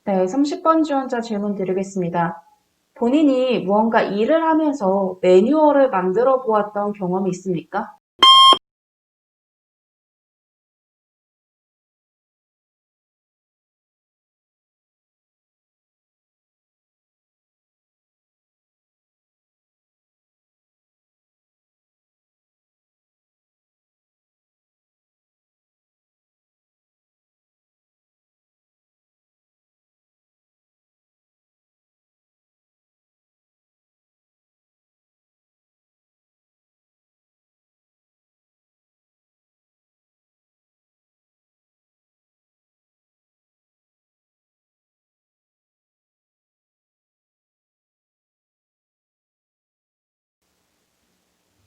네, 30번 지원자 질문 드리겠습니다. 본인이 무언가 일을 하면서 매뉴얼을 만들어 보았던 경험이 있습니까?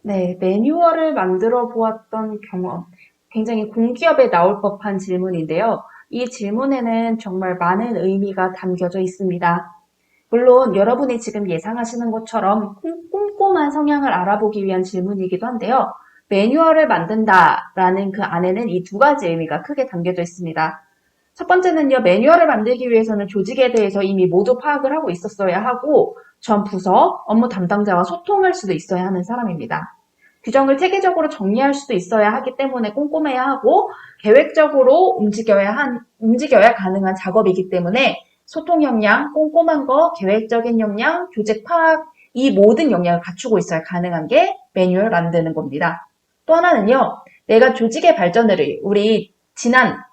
네, 매뉴얼을 만들어 보았던 경험. 굉장히 공기업에 나올 법한 질문인데요. 이 질문에는 정말 많은 의미가 담겨져 있습니다. 물론 여러분이 지금 예상하시는 것처럼 꼼꼼한 성향을 알아보기 위한 질문이기도 한데요. 매뉴얼을 만든다라는 그 안에는 이 두 가지 의미가 크게 담겨져 있습니다. 첫 번째는요, 매뉴얼을 만들기 위해서는 조직에 대해서 이미 모두 파악을 하고 있었어야 하고, 전 부서, 업무 담당자와 소통할 수도 있어야 하는 사람입니다. 규정을 체계적으로 정리할 수도 있어야 하기 때문에 꼼꼼해야 하고, 계획적으로 움직여야 가능한 작업이기 때문에 소통 역량, 꼼꼼한 거, 계획적인 역량, 조직 파악, 이 모든 역량을 갖추고 있어야 가능한 게 매뉴얼 만드는 겁니다. 또 하나는요, 내가 조직의 발전을 우리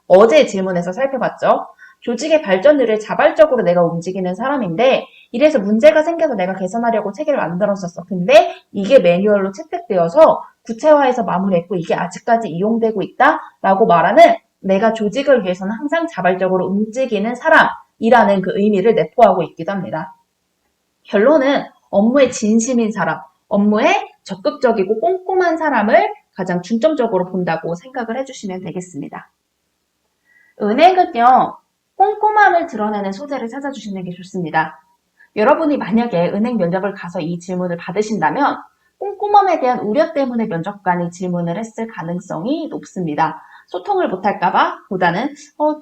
어제 질문에서 살펴봤죠. 조직의 발전을 자발적으로 내가 움직이는 사람인데 이래서 문제가 생겨서 내가 개선하려고 체계를 만들었었어. 근데 이게 매뉴얼로 채택되어서 구체화해서 마무리했고 이게 아직까지 이용되고 있다라고 말하는 내가 조직을 위해서는 항상 자발적으로 움직이는 사람이라는 그 의미를 내포하고 있기도 합니다. 결론은 업무에 진심인 사람, 업무에 적극적이고 꼼꼼한 사람을 가장 중점적으로 본다고 생각을 해주시면 되겠습니다. 은행은요, 꼼꼼함을 드러내는 소재를 찾아주시는 게 좋습니다. 여러분이 만약에 은행 면접을 가서 이 질문을 받으신다면 꼼꼼함에 대한 우려 때문에 면접관이 질문을 했을 가능성이 높습니다. 소통을 못할까봐 보다는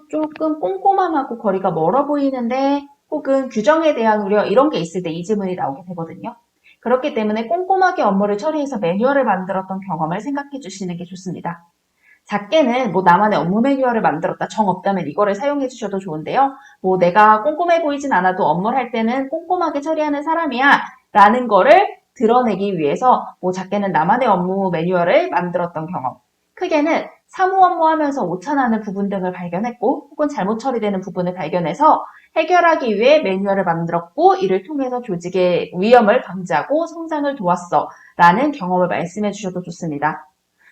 조금 꼼꼼함하고 거리가 멀어 보이는데 혹은 규정에 대한 우려 이런 게 있을 때 이 질문이 나오게 되거든요. 그렇기 때문에 꼼꼼하게 업무를 처리해서 매뉴얼을 만들었던 경험을 생각해 주시는 게 좋습니다. 작게는 뭐 나만의 업무 매뉴얼을 만들었다 정 없다면 이거를 사용해 주셔도 좋은데요. 뭐 내가 꼼꼼해 보이진 않아도 업무를 할 때는 꼼꼼하게 처리하는 사람이야 라는 거를 드러내기 위해서 뭐 작게는 나만의 업무 매뉴얼을 만들었던 경험, 크게는 사무 업무하면서 오차나는 부분 등을 발견했고 혹은 잘못 처리되는 부분을 발견해서 해결하기 위해 매뉴얼을 만들었고 이를 통해서 조직의 위험을 방지하고 성장을 도왔어 라는 경험을 말씀해 주셔도 좋습니다.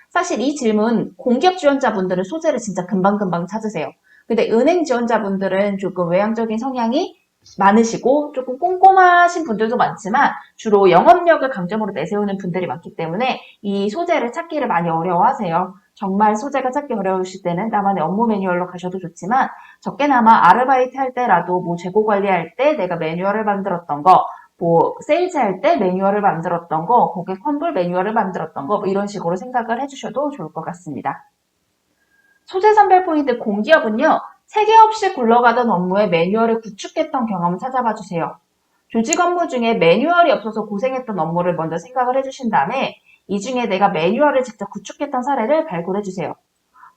사실 이 질문 공기업 지원자분들은 소재를 진짜 금방금방 찾으세요. 근데 은행 지원자분들은 조금 외향적인 성향이 많으시고 조금 꼼꼼하신 분들도 많지만 주로 영업력을 강점으로 내세우는 분들이 많기 때문에 이 소재를 찾기를 많이 어려워하세요. 정말 소재가 찾기 어려우실 때는 나만의 업무 매뉴얼로 가셔도 좋지만 적게나마 아르바이트 할 때라도 뭐 재고 관리할 때 내가 매뉴얼을 만들었던 거, 뭐 세일즈 할 때 매뉴얼을 만들었던 거, 고객 환불 매뉴얼을 만들었던 거, 뭐 이런 식으로 생각을 해주셔도 좋을 것 같습니다. 소재 선별 포인트 공기업은요, 체계 없이 굴러가던 업무에 매뉴얼을 구축했던 경험을 찾아봐 주세요. 조직 업무 중에 매뉴얼이 없어서 고생했던 업무를 먼저 생각을 해주신 다음에 이 중에 내가 매뉴얼을 직접 구축했던 사례를 발굴해 주세요.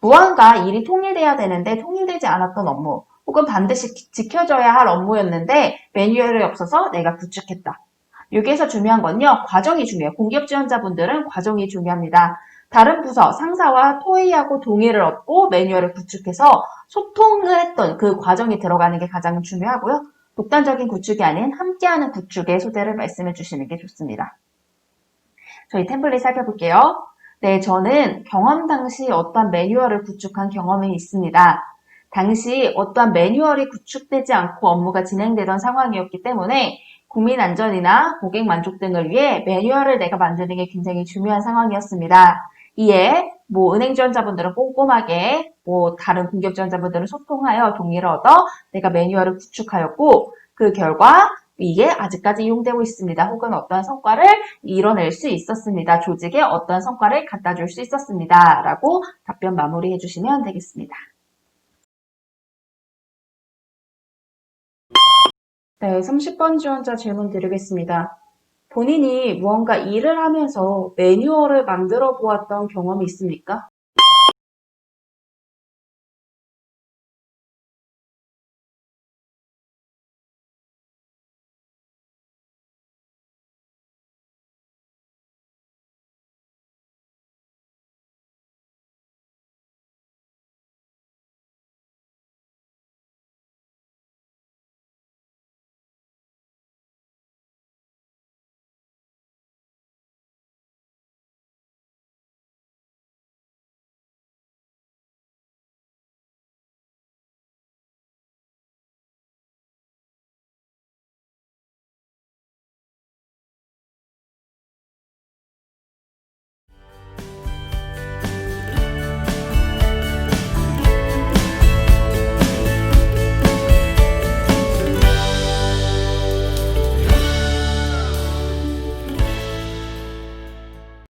무언가 일이 통일돼야 되는데 통일되지 않았던 업무, 혹은 반드시 지켜져야 할 업무였는데 매뉴얼이 없어서 내가 구축했다. 여기에서 중요한 건요, 과정이 중요해요. 공기업 지원자분들은 과정이 중요합니다. 다른 부서, 상사와 토의하고 동의를 얻고 매뉴얼을 구축해서 소통을 했던 그 과정이 들어가는 게 가장 중요하고요. 독단적인 구축이 아닌 함께하는 구축의 소재를 말씀해 주시는 게 좋습니다. 저희 템플릿 살펴볼게요. 네, 저는 경험 당시 어떠한 매뉴얼을 구축한 경험이 있습니다. 당시 어떠한 매뉴얼이 구축되지 않고 업무가 진행되던 상황이었기 때문에 국민 안전이나 고객 만족 등을 위해 매뉴얼을 내가 만드는 게 굉장히 중요한 상황이었습니다. 이에 뭐 은행 지원자분들은 꼼꼼하게 다른 공기업 지원자분들은 소통하여 동의를 얻어 내가 매뉴얼을 구축하였고 그 결과 이게 아직까지 이용되고 있습니다. 혹은 어떠한 성과를 이뤄낼 수 있었습니다. 조직에 어떠한 성과를 갖다 줄 수 있었습니다. 라고 답변 마무리해 주시면 되겠습니다. 네, 30번 지원자 질문 드리겠습니다. 본인이 무언가 일을 하면서 매뉴얼을 만들어 보았던 경험이 있습니까?